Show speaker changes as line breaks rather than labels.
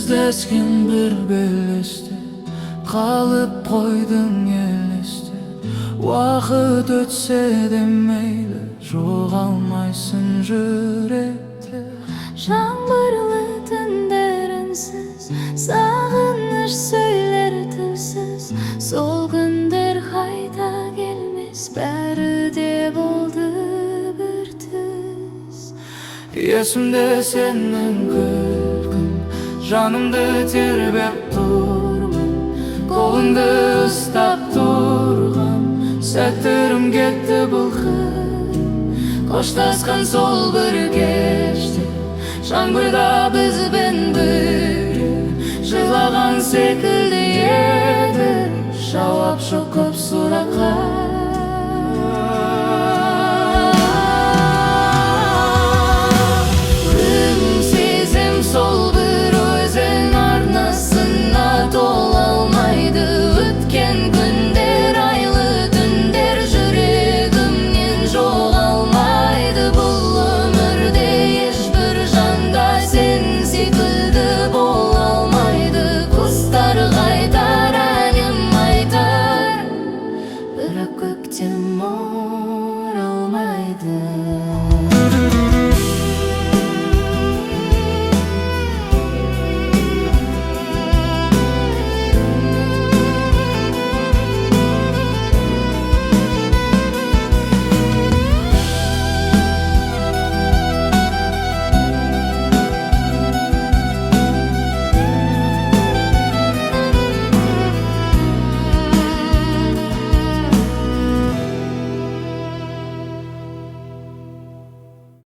Жүздескен бір белесте қалып қойдың елесте. Уақыт өтсе де мейлі, жоғалмайсың жүректе.
Жаңбырлы түндерінсіз, сағыныш сөйлер тілсіз. Сол күндер қайта келмес, бәрі де болды бір түс.
Есімде сенің күлкің, жанымды тербеп тұрмын. Қолыңды ұстап тұрған сәттерім кетті былқып. Қоштасқан сол бір кеште, жаңбырда бізбен бірге жылаған секілді еді. Жауап жоқ көп сұраққа,